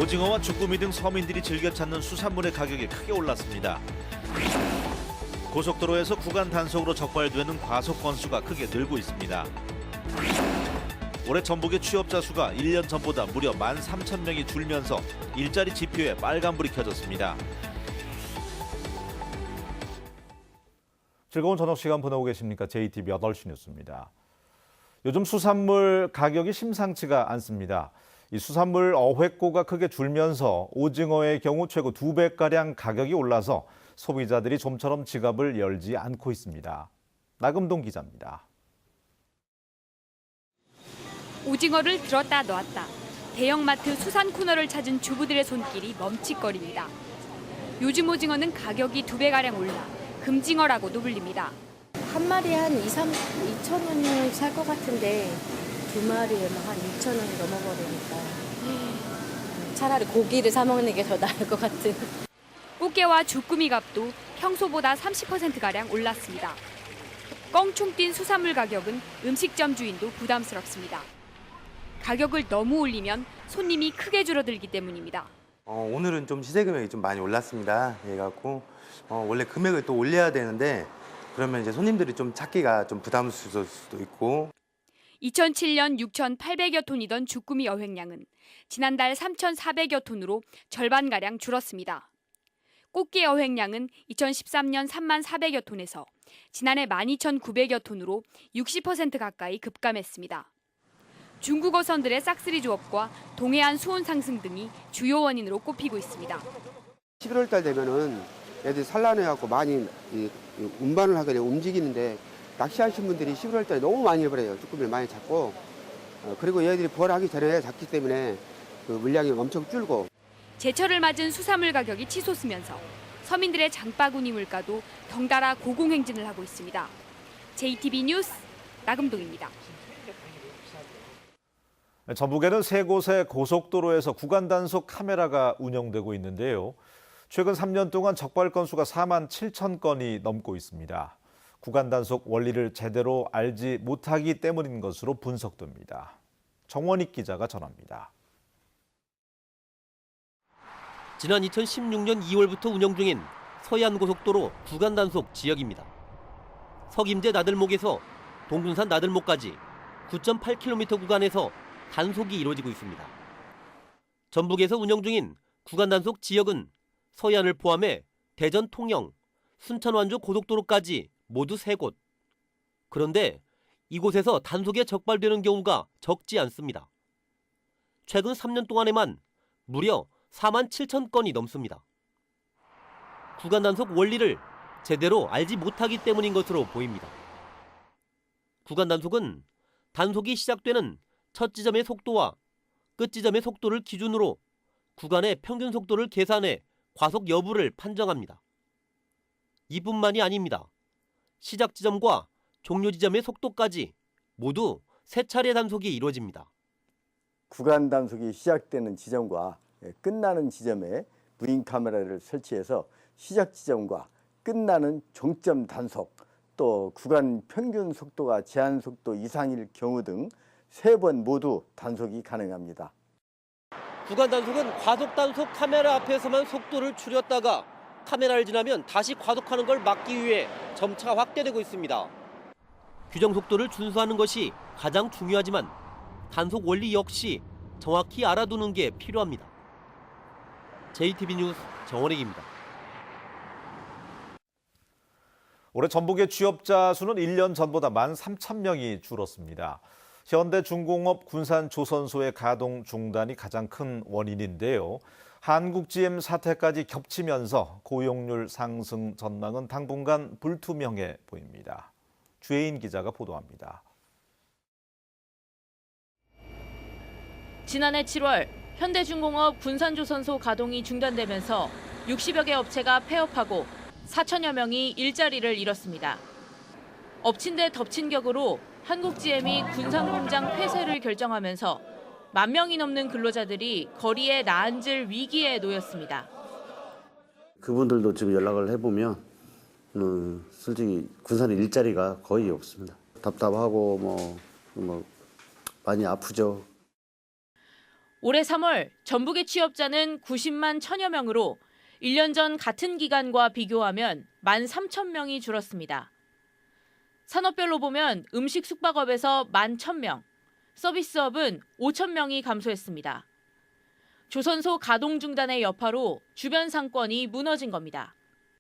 오징어와 주꾸미 등 서민들이 즐겨 찾는 수산물의 가격이 크게 올랐습니다. 고속도로에서 구간 단속으로 적발되는 과속 건수가 크게 늘고 있습니다. 올해 전북의 취업자 수가 1년 전보다 무려 13,000명이 줄면서 일자리 지표에 빨간불이 켜졌습니다. 즐거운 저녁 시간 보내고 계십니까? JTBC 8시 뉴스입니다. 요즘 수산물 가격이 심상치가 않습니다. 이 수산물 어획고가 크게 줄면서 오징어의 경우 최고 2배가량 가격이 올라서 소비자들이 좀처럼 지갑을 열지 않고 있습니다. 나금동 기자입니다. 오징어를 들었다 놨다. 대형마트 수산 코너를 찾은 주부들의 손길이 멈칫거립니다. 요즘 오징어는 가격이 2배가량 올라 금징어라고도 불립니다. 한 마리에 한 2천 원을 살 것 같은데 두 마리에 한 2천 원이 넘어버리니까 차라리 고기를 사 먹는 게 더 나을 것 같은. 꽃게와 주꾸미 값도 평소보다 30%가량 올랐습니다. 껑충 뛴 수산물 가격은 음식점 주인도 부담스럽습니다. 가격을 너무 올리면 손님이 크게 줄어들기 때문입니다. 오늘은 좀 시세 금액이 좀 많이 올랐습니다. 그래갖고 원래 금액을 또 올려야 되는데 그러면 이제 손님들이 좀 찾기가 좀 부담스러울 수도 있고. 2007년 6,800여 톤이던 주꾸미 어획량은 지난달 3,400여 톤으로 절반가량 줄었습니다. 꽃게 어획량은 2013년 34,400여 톤에서 지난해 12,900여 톤으로 60% 가까이 급감했습니다. 중국 어선들의 싹쓸이 조업과 동해안 수온 상승 등이 주요 원인으로 꼽히고 있습니다. 11월 달 되면은 애들이 산란해갖고 많이 운반을 하게 되고 움직이는데 낚시하신 분들이 11월 달에 너무 많이 해버려요. 쭈꾸미를 많이 잡고 그리고 얘들이 부활하기 전에 잡기 때문에 그 물량이 엄청 줄고. 제철을 맞은 수산물 가격이 치솟으면서 서민들의 장바구니 물가도 덩달아 고공행진을 하고 있습니다. JTBC 뉴스 나금동입니다. 전북에는 3곳의 고속도로에서 구간 단속 카메라가 운영되고 있는데요. 최근 3년 동안 적발 건수가 47,000건이 넘고 있습니다. 구간 단속 원리를 제대로 알지 못하기 때문인 것으로 분석됩니다. 정원익 기자가 전합니다. 지난 2016년 2월부터 운영 중인 서해안고속도로 구간 단속 지역입니다. 석임제 나들목에서 동군산 나들목까지 9.8km 구간에서 단속이 이루어지고 있습니다. 전북에서 운영 중인 구간 단속 지역은 서해안을 포함해 대전 통영, 순천 완주 고속도로까지 모두 3곳. 그런데 이곳에서 단속에 적발되는 경우가 적지 않습니다. 최근 3년 동안에만 무려 47,000건이 넘습니다. 구간 단속 원리를 제대로 알지 못하기 때문인 것으로 보입니다. 구간 단속은 단속이 시작되는 첫 지점의 속도와 끝 지점의 속도를 기준으로 구간의 평균 속도를 계산해 과속 여부를 판정합니다. 이뿐만이 아닙니다. 시작 지점과 종료 지점의 속도까지 모두 3차례 단속이 이루어집니다. 구간 단속이 시작되는 지점과 끝나는 지점에 무인 카메라를 설치해서 시작 지점과 끝나는 종점 단속, 또 구간 평균 속도가 제한 속도 이상일 경우 등 3번 모두 단속이 가능합니다. 구간 단속은 과속 단속 카메라 앞에서만 속도를 줄였다가 카메라를 지나면 다시 과속하는 걸 막기 위해 점차 확대되고 있습니다. 규정 속도를 준수하는 것이 가장 중요하지만 단속 원리 역시 정확히 알아두는 게 필요합니다. JTBC 뉴스 정원익입니다. 올해 전북의 취업자 수는 1년 전보다 13,000명이 줄었습니다. 현대중공업 군산조선소의 가동 중단이 가장 큰 원인인데요. 한국 GM 사태까지 겹치면서 고용률 상승 전망은 당분간 불투명해 보입니다. 주혜인 기자가 보도합니다. 지난해 7월 현대중공업 군산조선소 가동이 중단되면서 60여 개 업체가 폐업하고 4천여 명이 일자리를 잃었습니다. 엎친 데 덮친 격으로 한국GM이 군산공장 폐쇄를 결정하면서 10,000명이 넘는 근로자들이 거리에 나앉을 위기에 놓였습니다. 그분들도 지금 연락을 해보면 솔직히 군산에 일자리가 거의 없습니다. 답답하고 뭐 많이 아프죠. 올해 3월 전북의 취업자는 90만 1천여 명으로 1년 전 같은 기간과 비교하면 13,000명이 줄었습니다. 산업별로 보면 음식 숙박업에서 11,000명, 서비스업은 5,000명이 감소했습니다. 조선소 가동 중단의 여파로 주변 상권이 무너진 겁니다.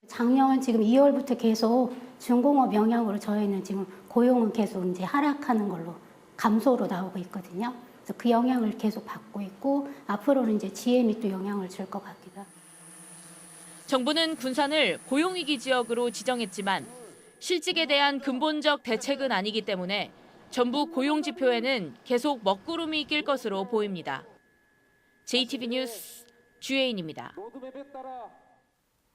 작년 지금 2월부터 계속 중공업 영향으로 저희는 지금 고용은 계속 이제 하락하는 걸로 감소로 나오고 있거든요. 그래서 그 영향을 계속 받고 있고 앞으로는 이제 GM이 또 영향을 줄 것 같기도 합니다. 정부는 군산을 고용위기 지역으로 지정했지만 실직에 대한 근본적 대책은 아니기 때문에 전북 고용 지표에는 계속 먹구름이 낄 것으로 보입니다. JTB 뉴스 주혜인입니다.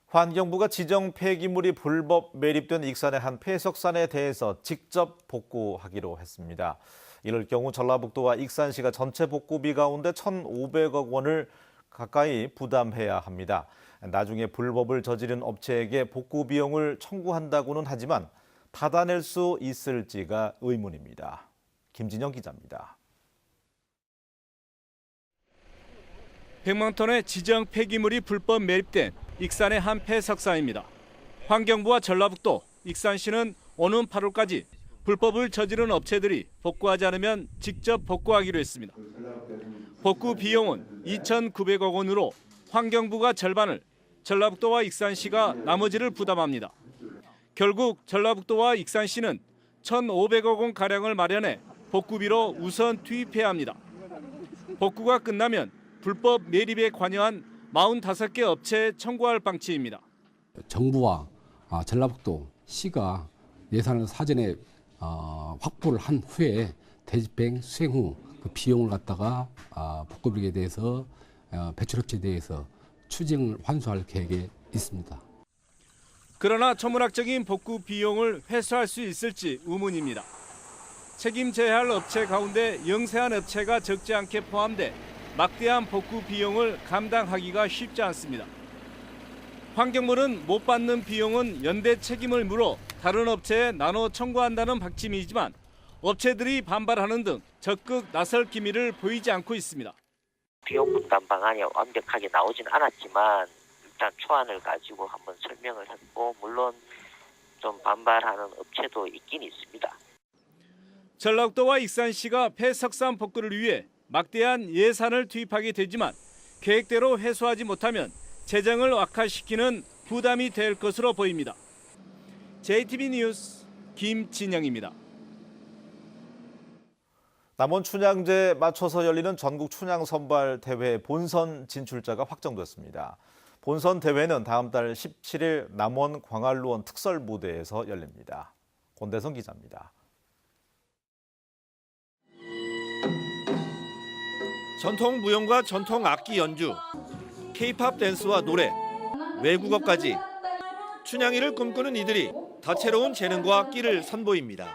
환경부가 지정 폐기물이 불법 매립된 익산의 한 폐석산에 대해서 직접 복구하기로 했습니다. 이럴 경우 전라북도와 익산시가 전체 복구비 가운데 1,500억 원을 가까이 부담해야 합니다. 나중에 불법을 저지른 업체에게 복구 비용을 청구한다고는 하지만 받아낼 수 있을지가 의문입니다. 김진영 기자입니다. 100만 톤의 지정 폐기물이 불법 매립된 익산의 한 폐석사입니다. 환경부와 전라북도, 익산시는 오는 8월까지 불법을 저지른 업체들이 복구하지 않으면 직접 복구하기로 했습니다. 복구 비용은 2,900억 원으로 환경부가 절반을, 전라북도와 익산시가 나머지를 부담합니다. 결국 전라북도와 익산시는 1,500억 원 가량을 마련해 복구비로 우선 투입해야 합니다. 복구가 끝나면 불법 매립에 관여한 45개 업체에 청구할 방침입니다. 정부와 전라북도 시가 예산을 사전에 확보를 한 후에 대집행 수행 후 그 비용을 갖다가 복구비에 대해서 배출업체에 대해서 추징을 환수할 계획에 있습니다. 그러나 천문학적인 복구 비용을 회수할 수 있을지 의문입니다. 책임져야 할 업체 가운데 영세한 업체가 적지 않게 포함돼 막대한 복구 비용을 감당하기가 쉽지 않습니다. 환경부는 못 받는 비용은 연대 책임을 물어 다른 업체에 나눠 청구한다는 방침이지만 업체들이 반발하는 등 적극 나설 기미를 보이지 않고 있습니다. 비용 분담 방안이 완벽하게 나오진 않았지만 일단 초안을 가지고 한번 설명을 했고 물론 좀 반발하는 업체도 있긴 있습니다. 전라북도와 익산시가 폐석산 복구를 위해 막대한 예산을 투입하게 되지만 계획대로 회수하지 못하면 재정을 악화시키는 부담이 될 것으로 보입니다. JTB 뉴스 김진영입니다. 남원 춘향제에 맞춰서 열리는 전국 춘향 선발 대회 본선 진출자가 확정됐습니다. 본선 대회는 다음 달 17일 남원 광안루원 특설 무대에서 열립니다. 권대성 기자입니다. 전통 무용과 전통 악기 연주, K-팝 댄스와 노래, 외국어까지 춘향이를 꿈꾸는 이들이 다채로운 재능과 끼를 선보입니다.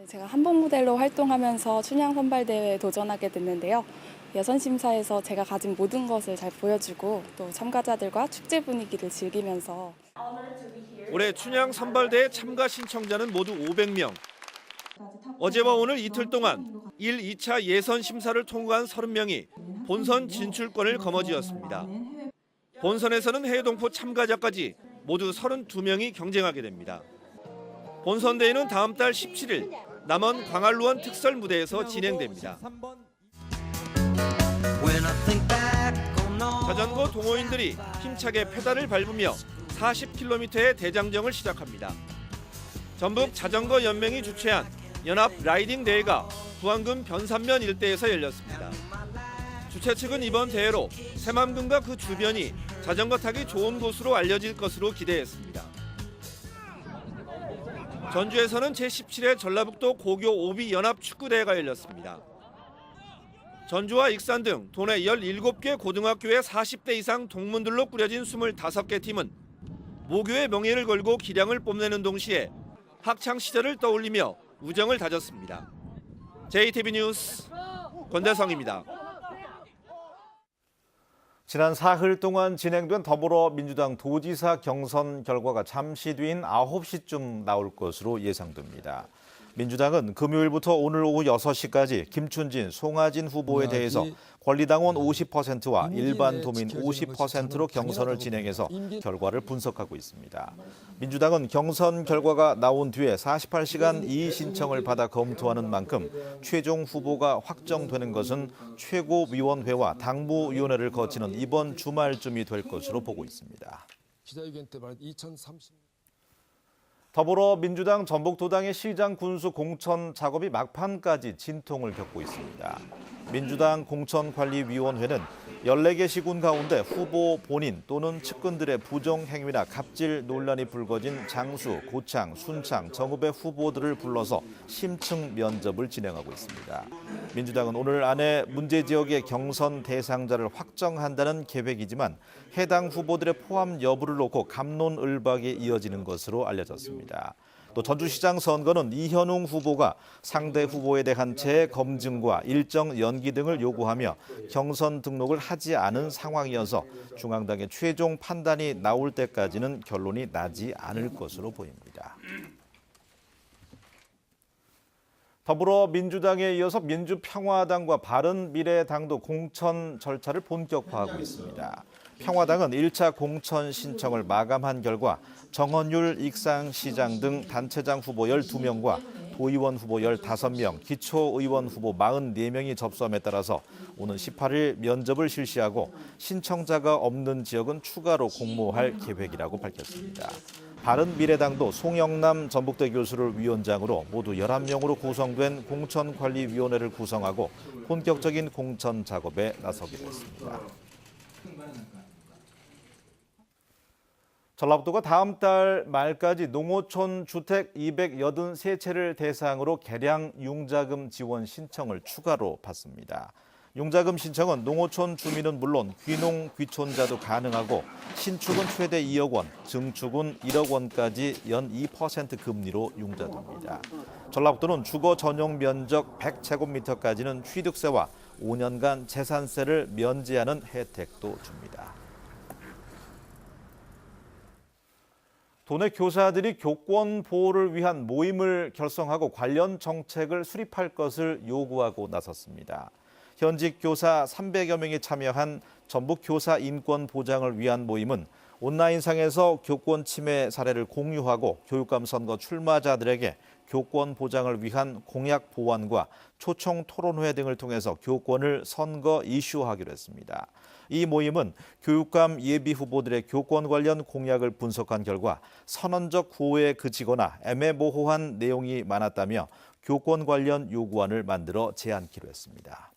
제가 한복 모델로 활동하면서 춘향 선발대회에 도전하게 됐는데요. 예선 심사에서 제가 가진 모든 것을 잘 보여주고 또 참가자들과 축제 분위기를 즐기면서 올해 춘향 선발대회 참가 신청자는 모두 500명. 어제와 오늘 이틀 동안 1, 2차 예선 심사를 통과한 30명이 본선 진출권을 거머쥐었습니다. 본선에서는 해외 동포 참가자까지 모두 32명이 경쟁하게 됩니다. 본선 대회는 다음 달 17일 남원 광안루원 특설 무대에서 진행됩니다. 자전거 동호인들이 힘차게 페달을 밟으며 40km의 대장정을 시작합니다. 전북 자전거 연맹이 주최한 연합 라이딩 대회가 부안군 변산면 일대에서 열렸습니다. 주최 측은 이번 대회로 새만금과 그 주변이 자전거 타기 좋은 곳으로 알려질 것으로 기대했습니다. 전주에서는 제17회 전라북도 고교 오비 연합 축구대회가 열렸습니다. 전주와 익산 등 도내 17개 고등학교의 40대 이상 동문들로 꾸려진 25개 팀은 모교의 명예를 걸고 기량을 뽐내는 동시에 학창 시절을 떠올리며 우정을 다졌습니다. JTB 뉴스 권대성입니다. 지난 사흘 동안 진행된 더불어민주당 도지사 경선 결과가 잠시 뒤인 9시쯤 나올 것으로 예상됩니다. 민주당은 금요일부터 오늘 오후 6시까지 김춘진, 송하진 후보에 대해서 권리당원 50%와 일반 도민 50%로 경선을 진행해서 결과를 분석하고 있습니다. 민주당은 경선 결과가 나온 뒤에 48시간 이의 신청을 받아 검토하는 만큼 최종 후보가 확정되는 것은 최고위원회와 당무위원회를 거치는 이번 주말쯤이 될 것으로 보고 있습니다. 기자회견 때 말한 2030. 더불어민주당 전북도당의 시장 군수 공천 작업이 막판까지 진통을 겪고 있습니다. 민주당 공천관리위원회는 14개 시군 가운데 후보 본인 또는 측근들의 부정행위나 갑질 논란이 불거진 장수, 고창, 순창, 정읍의 후보들을 불러서 심층 면접을 진행하고 있습니다. 민주당은 오늘 안에 문제 지역의 경선 대상자를 확정한다는 계획이지만 해당 후보들의 포함 여부를 놓고 갑론을박이 이어지는 것으로 알려졌습니다. 또 전주시장 선거는 이현웅 후보가 상대 후보에 대한 재검증과 일정 연기 등을 요구하며 경선 등록을 하지 않은 상황이어서 중앙당의 최종 판단이 나올 때까지는 결론이 나지 않을 것으로 보입니다. 더불어민주당에 이어서 민주평화당과 바른미래당도 공천 절차를 본격화하고 있습니다. 평화당은 1차 공천 신청을 마감한 결과 정헌율 익산시장 등 단체장 후보 12명과 도의원 후보 15명, 기초의원 후보 44명이 접수함에 따라서 오는 18일 면접을 실시하고 신청자가 없는 지역은 추가로 공모할 계획이라고 밝혔습니다. 바른미래당도 송영남 전북대 교수를 위원장으로 모두 11명으로 구성된 공천관리위원회를 구성하고 본격적인 공천 작업에 나서기로 했습니다. 전라북도가 다음 달 말까지 농어촌 주택 283채를 대상으로 개량 융자금 지원 신청을 추가로 받습니다. 융자금 신청은 농어촌 주민은 물론 귀농, 귀촌자도 가능하고 신축은 최대 2억 원, 증축은 1억 원까지 연 2% 금리로 융자됩니다. 전라북도는 주거 전용 면적 100제곱미터까지는 취득세와 5년간 재산세를 면제하는 혜택도 줍니다. 도내 교사들이 교권 보호를 위한 모임을 결성하고 관련 정책을 수립할 것을 요구하고 나섰습니다. 현직 교사 300여 명이 참여한 전북 교사 인권 보장을 위한 모임은 온라인상에서 교권 침해 사례를 공유하고 교육감 선거 출마자들에게 교권 보장을 위한 공약 보완과 초청 토론회 등을 통해서 교권을 선거 이슈화하기로 했습니다. 이 모임은 교육감 예비 후보들의 교권 관련 공약을 분석한 결과 선언적 구호에 그치거나 애매모호한 내용이 많았다며 교권 관련 요구안을 만들어 제안키로 했습니다.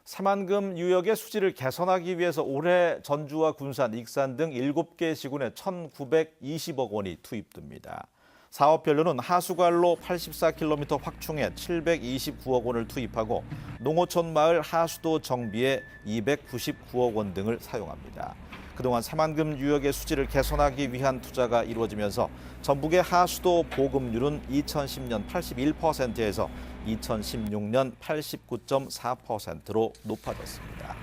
새만금 유역의 수질을 개선하기 위해서 올해 전주와 군산, 익산 등 7개 시군에 1,920억 원이 투입됩니다. 사업별로는 하수관로 84km 확충에 729억 원을 투입하고 농어촌 마을 하수도 정비에 299억 원 등을 사용합니다. 그동안 새만금 유역의 수질을 개선하기 위한 투자가 이루어지면서 전북의 하수도 보급률은 2010년 81%에서 2016년 89.4%로 높아졌습니다.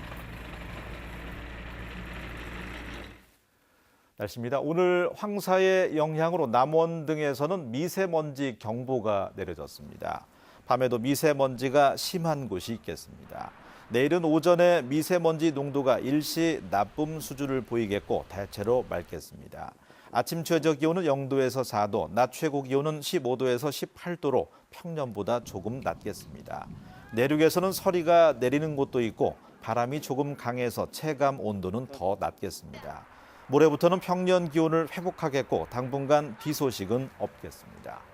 날씨입니다. 오늘 황사의 영향으로 남원 등에서는 미세먼지 경보가 내려졌습니다. 밤에도 미세먼지가 심한 곳이 있겠습니다. 내일은 오전에 미세먼지 농도가 일시 나쁨 수준을 보이겠고 대체로 맑겠습니다. 아침 최저 기온은 0도에서 4도, 낮 최고 기온은 15도에서 18도로 평년보다 조금 낮겠습니다. 내륙에서는 서리가 내리는 곳도 있고 바람이 조금 강해서 체감 온도는 더 낮겠습니다. 모레부터는 평년 기온을 회복하겠고 당분간 비 소식은 없겠습니다.